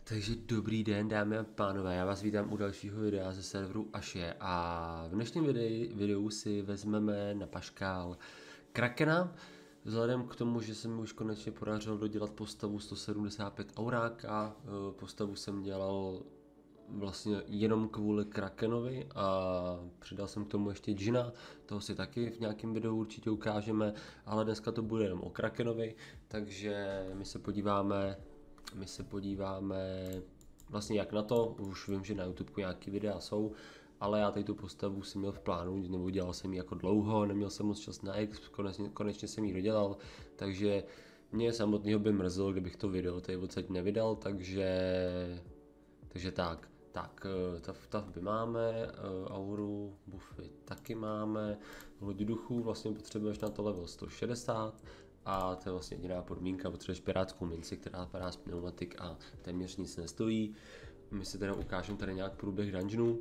Takže dobrý den, dámy a pánové, já vás vítám u dalšího videa ze serveru Ashe a v dnešním videu si vezmeme na paškál Krakena. Vzhledem k tomu, že se mi už konečně podařilo dodělat postavu 175 auráka, postavu jsem dělal vlastně jenom kvůli Krakenovi a přidal jsem k tomu ještě Džina, toho si taky v nějakém videu určitě ukážeme, ale dneska to bude jenom o Krakenovi, takže my se podíváme vlastně jak na to, už vím, že na YouTube nějaký videa jsou, ale já tady tu postavu si měl v plánu, nebo dělal jsem ji jako dlouho, neměl jsem moc čas na X, konečně jsem ji dodělal, takže mě samotného by mrzelo, kdybych to video tady odsaď nevydal, takže tak, stavby máme, auru, buffy taky máme, loď duchů vlastně potřebuješ na to level 160 a to je vlastně jediná podmínka, potřebuješ pirátskou minci, která padá z pneumatik a téměř nic nestojí. My si teda ukážeme tady nějak průběh dungeonu,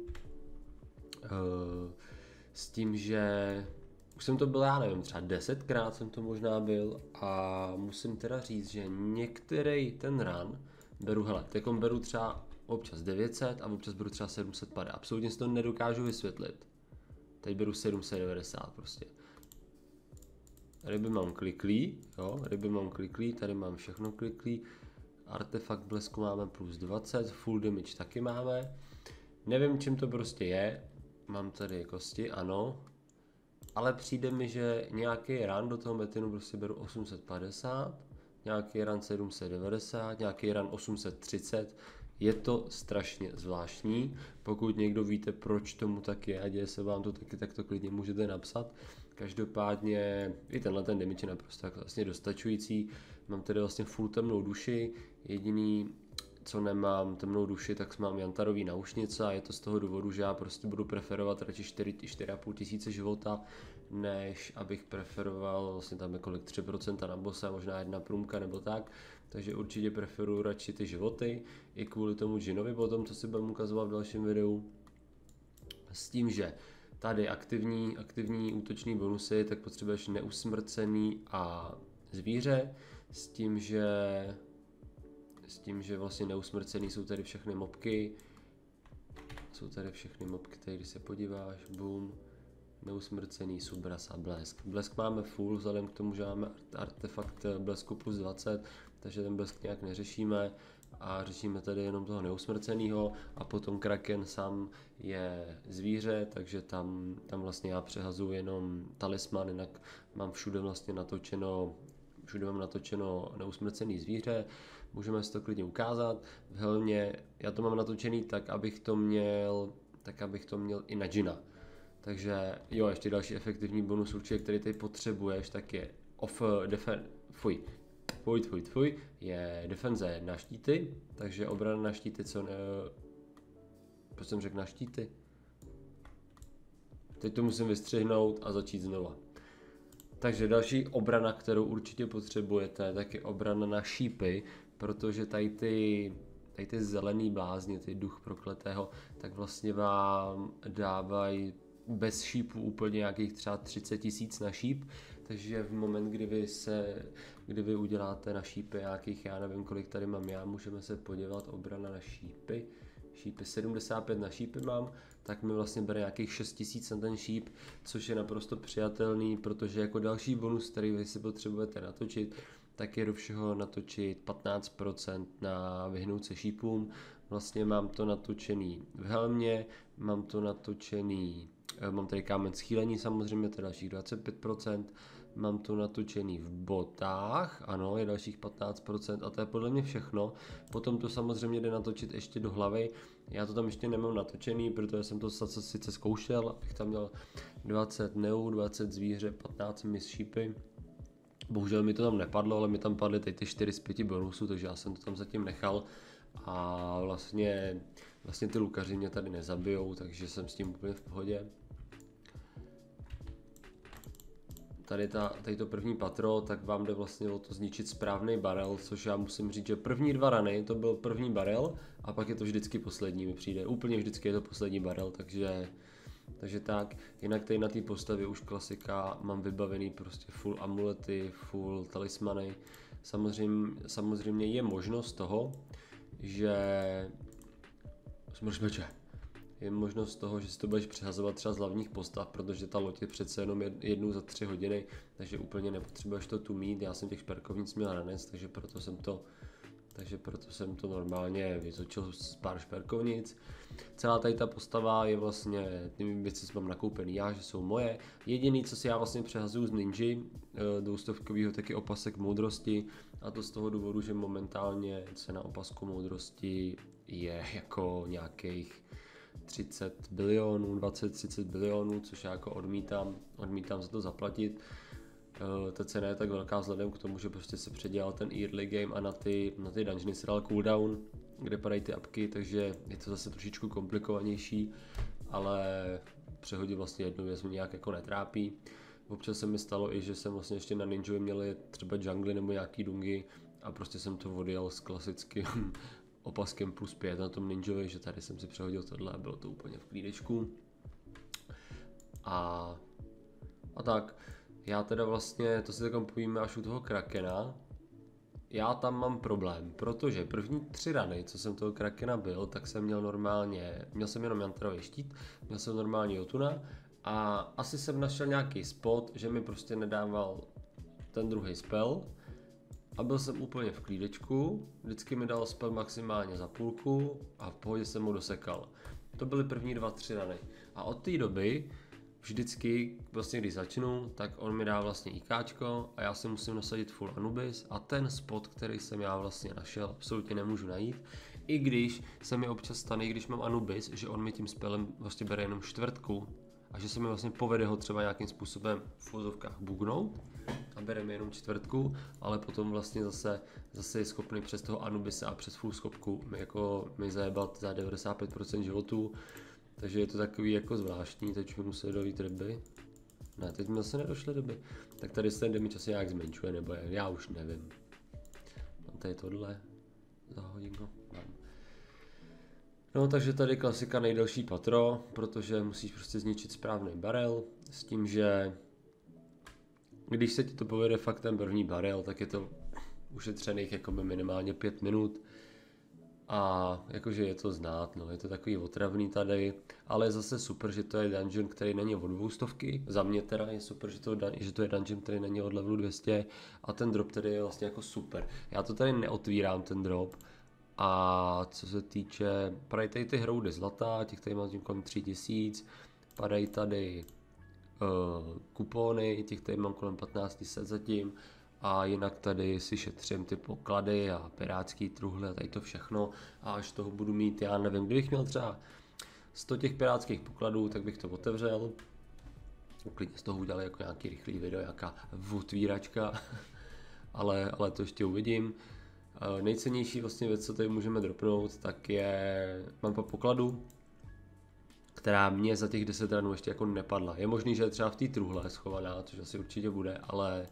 s tím, že už jsem to byl, já nevím, třeba 10krát jsem to možná byl a musím teda říct, že některý ten run beru, hele, teďkom beru třeba občas 900 a občas beru třeba 750, absolutně si to nedokážu vysvětlit. Teď beru 790 prostě. Ryby mám kliklý, jo, ryby mám kliklý, tady mám všechno kliklý. Artefakt blesku máme plus 20, full damage taky máme. Nevím, čím to prostě je, mám tady kosti, ano. Ale přijde mi, že nějaký run do toho metinu prostě beru 850, nějaký run 790, nějaký run 830. Je to strašně zvláštní. Pokud někdo víte, proč tomu tak je a děje se vám to taky, tak to klidně můžete napsat. Každopádně i tenhle ten damage je naprosto vlastně dostačující. Mám tedy vlastně full temnou duši, jediný co nemám temnou duši, tak mám jantarový náušnice a je to z toho důvodu, že já prostě budu preferovat radši 4,5 tisíce života, než abych preferoval vlastně tam je kolik 3% na bossa, možná jedna průmka nebo tak, takže určitě preferuji radši ty životy, i kvůli tomu Džinovi potom, co si budeme ukazovat v dalším videu, s tím, že tady aktivní útoční bonusy, tak potřebuješ neusmrcený a zvíře, s tím, že vlastně neusmrcený jsou tady všechny mobky. Tady když se podíváš, boom, neusmrcený, subras a blesk. Blesk máme full, vzhledem k tomu, že máme artefakt blesku plus 20, takže ten blesk nějak neřešíme a řešíme tady jenom toho neusmrceného a potom Kraken sám je zvíře, takže tam vlastně já přehazuji jenom talisman, jinak mám všude vlastně natočeno neusmrcený zvíře, můžeme si to klidně ukázat. V helmě já to mám natočený tak, abych to měl i na Džina. Takže jo, ještě další efektivní bonus určitě, který tady potřebuješ, tak je je defenze na štíty, takže obrana na štíty, proč jsem řekl na štíty? Teď to musím vystřihnout a začít znova. Takže další obrana, kterou určitě potřebujete, tak je obrana na šípy, protože tady ty zelený blázně, ty duch prokletého, tak vlastně vám dávají bez šípů úplně nějakých třeba 30 000 na šíp, takže v moment, kdy vy uděláte na šípy nějakých, já nevím kolik tady mám já, můžeme se podívat, obrana na šípy 75 na šípy mám, tak mi vlastně bere nějakých 6 000 na ten šíp, což je naprosto přijatelný, protože jako další bonus, který vy si potřebujete natočit, tak je do všeho natočit 15% na vyhnout se šípům. Vlastně mám to natočený v helmě, mám tady kámen schýlení samozřejmě, to je dalších 25%, mám to natočený v botách, ano, je dalších 15% a to je podle mě všechno. Potom to samozřejmě jde natočit ještě do hlavy, já to tam ještě nemám natočený, protože jsem to sice zkoušel, abych tam měl 20 neu, 20 zvíře, 15 mis šípy. Bohužel mi to tam nepadlo, ale mi tam padly teď ty 4 z 5 bonusů, takže já jsem to tam zatím nechal a vlastně ty lukaři mě tady nezabijou, takže jsem s tím úplně v pohodě. Tady to první patro, tak vám jde vlastně o to zničit správný barel, což já musím říct, že první 2 rany to byl první barel a pak je to vždycky poslední, mi přijde, úplně vždycky je to poslední barel, takže tak, jinak tady na té postavě už klasika, mám vybavený prostě full amulety, full talismany, samozřejmě je možnost toho, že smršmeče. Je možnost toho, že si to budeš přehazovat třeba z hlavních postav, protože ta loď je přece jenom jednou za 3 hodiny, takže úplně nepotřebuješ to tu mít. Já jsem těch šperkovnic měl ranec, takže proto jsem to normálně vytočil z pár šperkovnic. Celá tady ta postava je vlastně, ty věci mám nakoupený já, že jsou moje. Jediný, co si já vlastně přehazuju z Ninji, 200kovýho taky opasek moudrosti, a to z toho důvodu, že momentálně cena opasku moudrosti je jako nějakých 30 bilionů, 20-30 bilionů, což já jako odmítám za to zaplatit. Ta cena je tak velká vzhledem k tomu, že prostě se předělal ten early game a na ty dungeony se dal cooldown, kde padají ty apky, takže je to zase trošičku komplikovanější, ale přehodit vlastně jednu věc mě nějak jako netrápí. Občas se mi stalo i, že jsem vlastně ještě na Ninjovi měl třeba jungly nebo nějaký dungy a prostě jsem to odjel s klasickým opaskem +5 na tom Ninjovi, že tady jsem si přehodil tohle a bylo to úplně v klídečku. A tak, já teda vlastně, to si takom povíme až u toho Krakena, já tam mám problém, protože první 3 rany, co jsem toho Krakena byl, tak jsem měl jsem jenom Jantarový štít, měl jsem normální Jotuna a asi jsem našel nějaký spot, že mi prostě nedával ten druhý spell a byl jsem úplně v klídečku, vždycky mi dal spell maximálně za půlku a v pohodě jsem mu dosekal. To byly první 2-3 rany a od té doby vždycky, vlastně když začnu, tak on mi dá vlastně IKčko a já si musím nasadit full Anubis a ten spot, který jsem já vlastně našel, absolutně nemůžu najít. I když se mi občas stane, když mám Anubis, že on mi tím spellem vlastně bere jenom čtvrtku a že se mi vlastně povede ho třeba nějakým způsobem v vozovkách bugnout a bere mi jenom čtvrtku, ale potom vlastně zase je schopný přes toho Anubise a přes full schopku mi zajebat za 95% životů. Takže je to takový jako zvláštní, teď mi museli dolít ryby. Ne, teď mi zase nedošly ryby. Tak tady se ten damage asi nějak zmenšuje, nebo já už nevím. Mám tady tohle, zahodím ho, mám. No takže tady klasika nejdelší patro, protože musíš prostě zničit správný barel, s tím, že když se ti to povede fakt ten první barel, tak je to ušetřených jako minimálně 5 minut. A jakože je to znát, no, je to takový otravný tady, ale je zase super, že to je dungeon, který není od 200, za mě teda je super, že to je dungeon, který není od levelu 200 a ten drop tedy je vlastně jako super. Já to tady neotvírám ten drop a co se týče, padají tady ty hroudy zlata, těch tady mám kolem 3000, padají tady kupony, těch tady mám kolem 1500 zatím. A jinak tady si šetřím ty poklady a pirátský truhly a tady to všechno a až toho budu mít, já nevím, kdybych měl třeba 100 těch pirátských pokladů, tak bych to otevřel. Klidně z toho udělal jako nějaký rychlý video, nějaká otvíračka, ale to ještě uvidím. Nejcennější vlastně věc, co tady můžeme dropnout, tak je mapa pokladů, která mě za těch 10 ranů ještě jako nepadla. Je možný, že je třeba v té truhle schovaná, což asi určitě bude, ale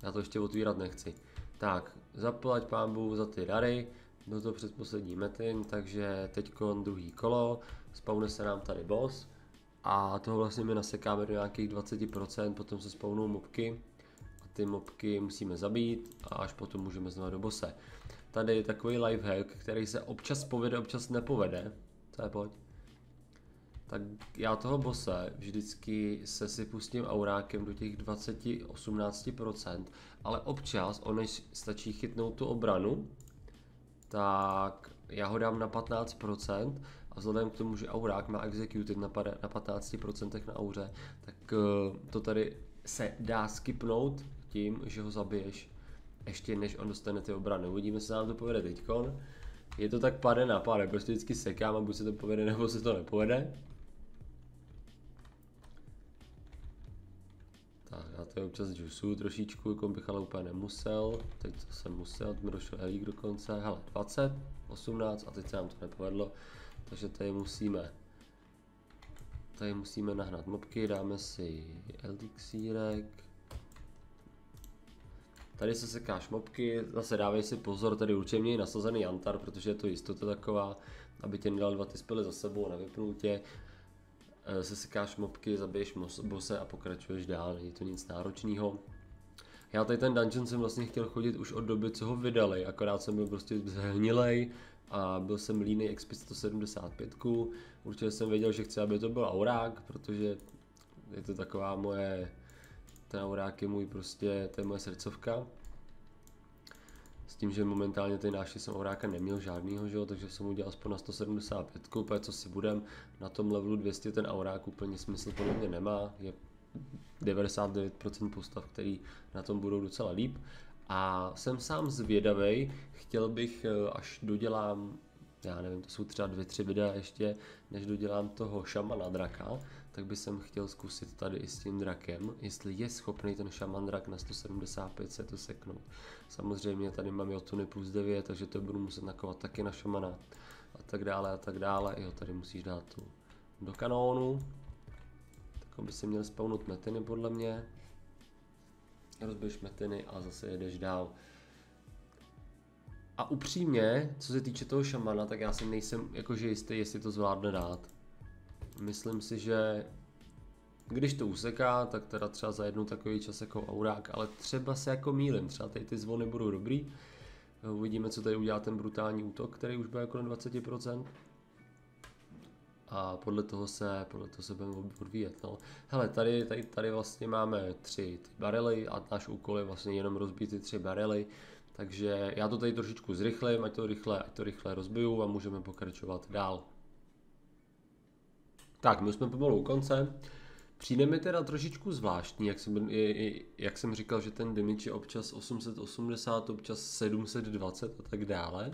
já to ještě otvírat nechci. Tak, zaplať pánbůh za ty dary, byl to předposlední meeting, takže teďko druhý kolo, spawne se nám tady boss a toho vlastně my nasekáme do nějakých 20%, potom se spawnou mobky a ty mobky musíme zabít a až potom můžeme znovu do bosse. Tady je takový lifehack, který se občas povede, občas nepovede. Co je, pojď. Tak já toho bosse vždycky si pustím aurákem do těch 20-18%, ale občas, než stačí chytnout tu obranu, tak já ho dám na 15% a vzhledem k tomu, že aurák má executed na 15% na auře, tak to tady se dá skipnout tím, že ho zabiješ ještě než on dostane ty obrany. Uvidíme, co nám to povede teďkon. Je to tak pade na pade, prostě vždycky sekám a buď se to povede, nebo se to nepovede. Tak, já to občas juicu trošičku, jako bych ale úplně nemusel. Teď to jsem musel, mi došel elík dokonce. Hele, 20, 18 a teď se nám to nepovedlo. Takže tady musíme nahnat mobky, dáme si elixírek. Tady se sekáš mobky, zase dávej si pozor, tady určitě měj nasazený jantar, protože je to jistota taková, aby tě nedal 2 ty spely za sebou, nevypnul tě. Sesekáš mobky, zabiješ bose a pokračuješ dál, není to nic náročného. Já tady ten dungeon jsem vlastně chtěl chodit už od doby, co ho vydali, akorát jsem byl prostě zhnilej, a byl jsem línej XP 175. Určitě jsem věděl, že chci, aby to byl aurák, protože je to taková moje, ten aurák je můj prostě, to je moje srdcovka. S tím, že momentálně ty nášky jsem auráka neměl žádnýho, že jo, takže jsem udělal aspoň na 175, protože co si budem, na tom levelu 200 ten aurák úplně smysl podle mě nemá, je 99% postav, který na tom budou docela líp. A jsem sám zvědavej, chtěl bych, až dodělám, já nevím, to jsou třeba 2-3 videa ještě, než dodělám toho šamana draka, tak bych jsem chtěl zkusit tady i s tím drakem, jestli je schopný ten šaman drak na 175 se to seknout. Samozřejmě tady mám Jotuny plus 9, takže to budu muset nakovat taky na šamana a tak dále a tak dále. Jo, tady musíš dát tu do kanónu. Tak by si měl spawnout metiny podle mě. Rozbiješ metiny a zase jedeš dál. A upřímně, co se týče toho šamana, tak já si nejsem jakože jistý, jestli to zvládne dát. Myslím si, že když to useká, tak teda třeba za jednu takový čas jako aurák, ale třeba se jako mýlim, třeba tady ty zvony budou dobrý. Uvidíme, co tady udělá ten brutální útok, který už bude jako na 20%. A podle toho se budeme odvíjet. No. Hele, tady vlastně máme 3 barely a náš úkol je vlastně jenom rozbít ty 3 barely. Takže já to tady trošičku zrychlím, ať to rychle rozbiju a můžeme pokračovat dál. Tak, my jsme pomalu u konce. Přijde mi teda trošičku zvláštní, jak jsem říkal, že ten damage je občas 880, občas 720 a tak dále.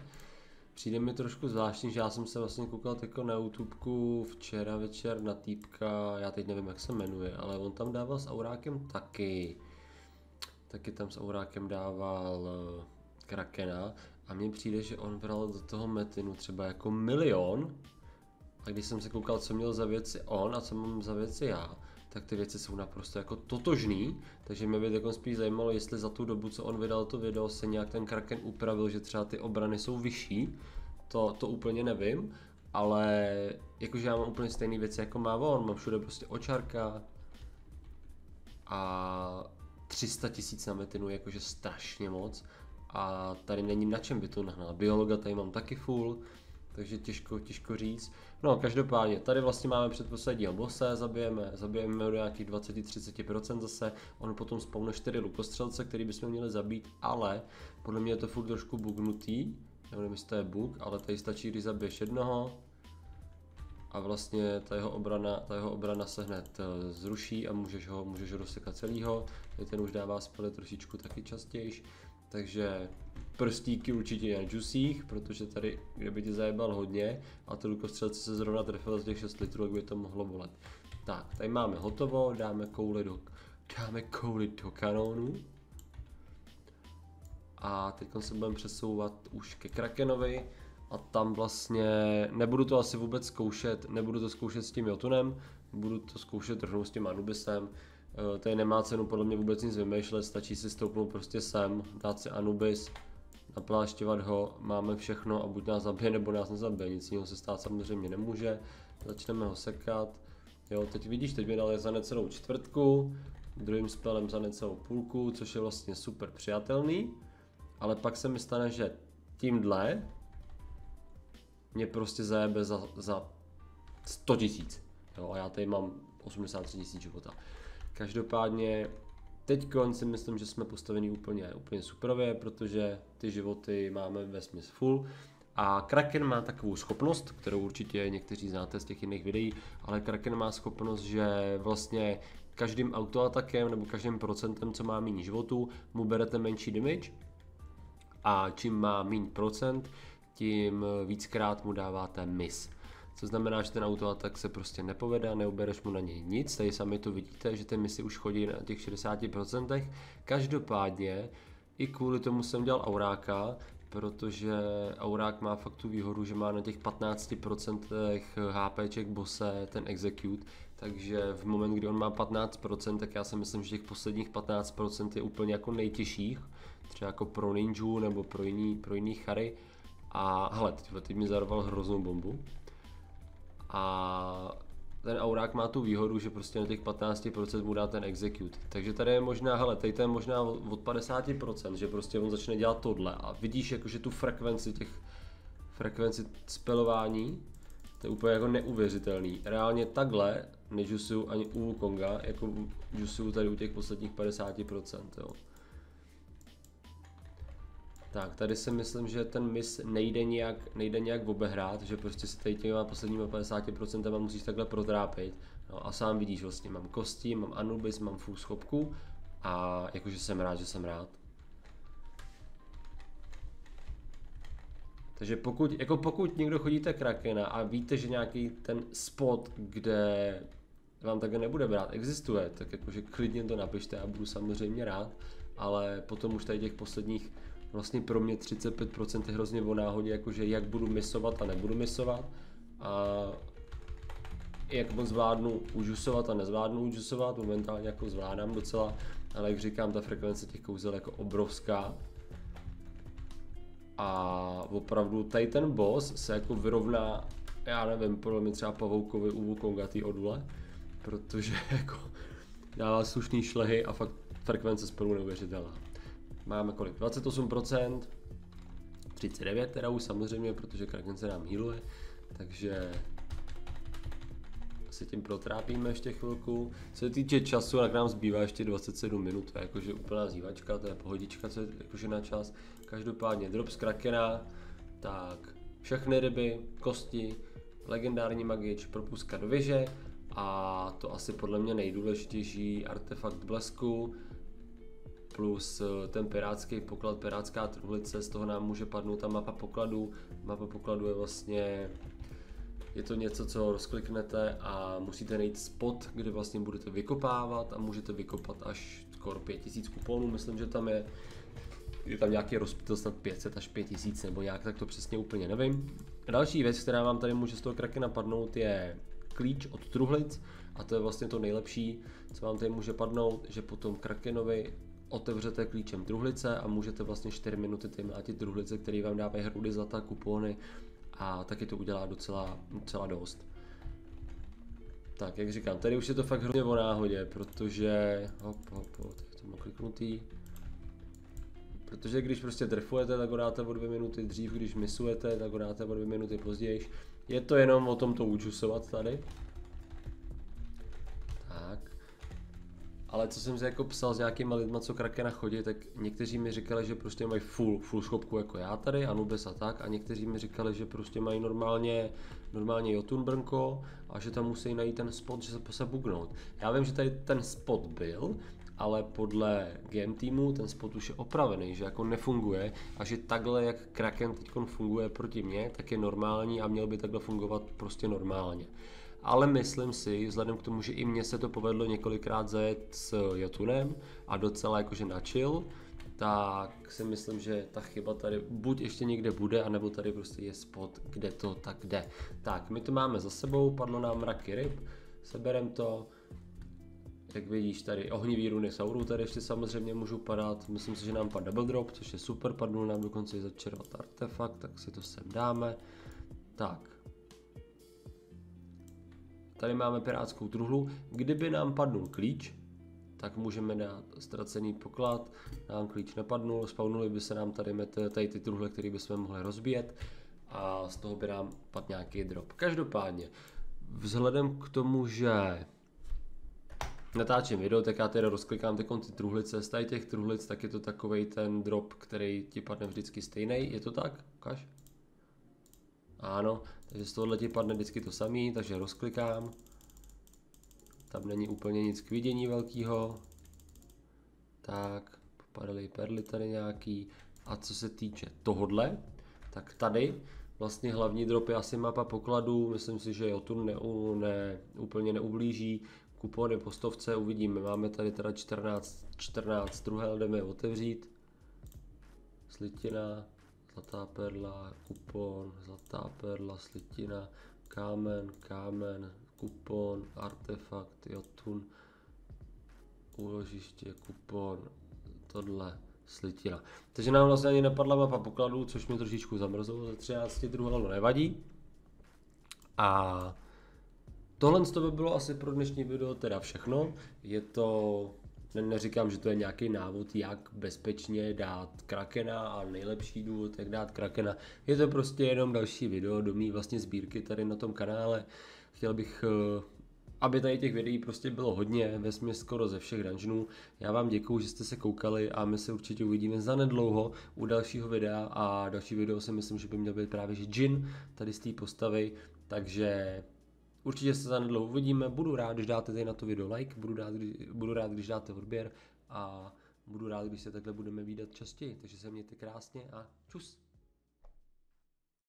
Přijde mi trošku zvláštní, že já jsem se vlastně koukal jako na YouTubeku včera večer na týpka, já teď nevím, jak se jmenuje, ale on tam dával s aurákem taky. Taky tam s aurákem dával Krakena a mně přijde, že on bral do toho metinu třeba jako 1 000 000. A když jsem se koukal, co měl za věci on a co mám za věci já, tak ty věci jsou naprosto jako totožný, takže mě by jako spíš zajímalo, jestli za tu dobu, co on vydal to video, se nějak ten Kraken upravil, že třeba ty obrany jsou vyšší, to úplně nevím, ale jakože já mám úplně stejné věci, jako má on, mám všude prostě očarka a 300 000 na metinu, jakože strašně moc a tady není na čem by to nahnal, biologa tady mám taky full, takže těžko říct. No, každopádně, tady vlastně máme předposledního bosse, zabijeme do nějakých 20-30% zase, on potom spawne 4 lukostřelce, který bychom měli zabít, ale podle mě je to furt trošku bugnutý, nevím, jestli to je bug, ale tady stačí, když zabiješ jednoho a vlastně ta jeho obrana se hned zruší a můžeš ho rozsekat celýho, tady ten už dává spely trošičku taky častěji. Takže prstíky určitě na juicích, protože tady, kdyby ti zajebal hodně a ty lukostřelci se zrovna trefil z těch 6 litrů, jak by to mohlo bolet. Tak, tady máme hotovo, dáme kouli do kanónu. A teď se budeme přesouvat už ke Krakenovi a tam vlastně, nebudu to asi vůbec zkoušet, nebudu to zkoušet s tím Jotunem, budu to zkoušet rovnou s tím Anubisem. Tady nemá cenu podle mě vůbec nic vymýšlet, stačí si stoupnout prostě sem, dát si Anubis, naplášťovat ho, máme všechno a buď nás zabije nebo nás nezabije, nic jiného se stát samozřejmě nemůže, začneme ho sekat, jo, teď vidíš, teď mi dal za necelou čtvrtku, druhým spelem za necelou půlku, což je vlastně super přijatelný, ale pak se mi stane, že tímhle mě prostě zajebe za 100 000, jo, a já tady mám 83 000 života. Každopádně teď si myslím, že jsme postavení úplně superově, protože ty životy máme vesměs full a Kraken má takovou schopnost, kterou určitě někteří znáte z těch jiných videí, ale Kraken má schopnost, že vlastně každým autoatakem nebo každým procentem, co má méně životů, mu berete menší damage a čím má méně procent, tím víckrát mu dáváte miss. Co znamená, že ten autoatak se prostě nepovede a neubereš mu na něj nic, tady sami to vidíte, že ty misi už chodí na těch 60%. Každopádně i kvůli tomu jsem dělal auráka, protože aurák má fakt tu výhodu, že má na těch 15% HPček bose ten execute, takže v moment, kdy on má 15%, tak já si myslím, že těch posledních 15% je úplně jako nejtěžších, třeba jako pro ninju nebo pro jiný chary. A hele, teď mi zaroval hroznou bombu. A ten aurák má tu výhodu, že prostě na těch 15% mu dá ten execute. Takže tady je možná, hele, tady to je možná od 50%, že prostě on začne dělat tohle a vidíš jakože tu frekvenci těch frekvenci spelování. To je úplně jako neuvěřitelný. Reálně takhle nežusuju ani u Wukonga, jako žusuju tady u těch posledních 50%, jo. Tak, tady si myslím, že ten mis nejde nějak obehrát, že prostě si tady těma posledníma 50% musíš takhle protrápit. No a sám vidíš vlastně, mám kosti, mám Anubis, mám full schopku a jakože jsem rád, že jsem rád. Takže pokud někdo chodíte Krakena a víte, že nějaký ten spot, kde vám takhle nebude brát, existuje, tak jakože klidně to napište, já budu samozřejmě rád, ale potom už tady těch posledních, vlastně pro mě 35% je hrozně o náhodě, jakože jak budu misovat a nebudu misovat a jak moc zvládnu užusovat a nezvládnu užusovat, momentálně jako zvládám docela, ale jak říkám, ta frekvence těch kouzel je jako obrovská. A opravdu tady ten boss se jako vyrovná, já nevím, podle mě třeba Pavoukovi u Wukonga tý odule, protože jako dává slušný šlehy a fakt frekvence spolu neuvěřitelná. Máme kolik? 28%, 39% teda už samozřejmě, protože Kraken se nám healuje, takže si tím protrápíme ještě chvilku. Co se týče času, tak nám zbývá ještě 27 minut, to je jakože úplná zývačka, to je pohodička, co je jakože na čas. Každopádně drop z Krakena, tak všechny ryby, kosti, legendární magič, propustka do věže a to asi podle mě nejdůležitější artefakt blesku plus ten pirátský poklad, pirátská truhlice, z toho nám může padnout ta mapa pokladu. Mapa pokladu je vlastně, je to něco, co rozkliknete a musíte najít spot, kde vlastně budete vykopávat a můžete vykopat až skoro 5000 kuponů, myslím, že tam je tam nějaký rozptyl snad 500 až 5000 nebo nějak, tak to přesně úplně nevím. Další věc, která vám tady může z toho Krakena padnout, je klíč od truhlic a to je vlastně to nejlepší, co vám tady může padnout, že potom Krakenovi otevřete klíčem truhlice a můžete vlastně 4 minuty tady mlátit truhlice, které vám dávají hrudy, zlata, kupony a taky to udělá docela dost. Tak, jak říkám, tady už je to fakt hrozně o náhodě, protože teď to mám kliknutý. Protože když prostě trefujete, tak ho dáte o 2 minuty dřív, když misujete, tak ho dáte o 2 minuty později. Je to jenom o tom to udžusovat tady. Tak. Ale co jsem si jako psal s nějakýma lidma, co Krakena chodí, tak někteří mi říkali, že prostě mají full schopku jako já tady, Anubis a tak, a někteří mi říkali, že prostě mají normálně Jotun Brnko a že tam musí najít ten spot, že se bugnout. Já vím, že tady ten spot byl, ale podle game týmu ten spot už je opravený, že jako nefunguje a že takhle, jak Kraken teď funguje proti mně, tak je normální a měl by takhle fungovat prostě normálně. Ale myslím si, vzhledem k tomu, že i mně se to povedlo několikrát zajet s Jotunem a docela jakože na chill, tak si myslím, že ta chyba tady buď ještě někde bude, anebo tady prostě je spot, kde to tak jde. Tak, my to máme za sebou, padlo nám mraky ryb, seberem to. Jak vidíš, tady ohnivý runy saurů tady ještě samozřejmě můžou padat, myslím si, že nám padl double drop, což je super, padnul nám dokonce i začervat artefakt, tak si to sem dáme. Tak. Tady máme pirátskou truhlu, kdyby nám padnul klíč, tak můžeme dát ztracený poklad, nám klíč nepadnul, spawnuly by se nám tady ty truhle, které bychom mohli rozbíjet a z toho by nám padl nějaký drop. Každopádně, vzhledem k tomu, že natáčím video, tak já tedy rozklikám ty truhlice, z tady těch truhlic, tak je to takovej ten drop, který ti padne vždycky stejný, je to tak? Ukaž? Ano, takže z tohohle ti padne vždycky to samý, takže rozklikám. Tam není úplně nic k vidění velkýho. Tak, popadaly perly tady nějaký. A co se týče tohodle, tak tady vlastně hlavní drop je asi mapa pokladů, myslím si, že Jotun úplně neublíží. Kupony po stovce, uvidíme, máme tady teda 14 truhel, jdeme je otevřít. Slitina, zlatá perla, kupon, zlatá perla, slitina, kámen, kupon, artefakt, Jotun, úložiště, kupon, tohle, slitina. Takže nám vlastně ani nepadla mapa pokladů, což mě trošičku zamrzlo ze 13 druhů, ale nevadí. A tohle by bylo asi pro dnešní video teda všechno. Je to neříkám, že to je nějaký návod, jak bezpečně dát krakena a nejlepší důvod, jak dát krakena. Je to prostě jenom další video do mý vlastně sbírky tady na tom kanále. Chtěl bych, aby tady těch videí prostě bylo hodně, vesměs skoro ze všech dungeonů. Já vám děkuju, že jste se koukali a my se určitě uvidíme zanedlouho u dalšího videa a další video si myslím, že by měl být právě že Jin tady z té postavy, takže určitě se zanedlouho uvidíme, budu rád, když dáte tady na to video like, budu rád, když dáte odběr a budu rád, když se takhle budeme vídat častěji, takže se mějte krásně a čus.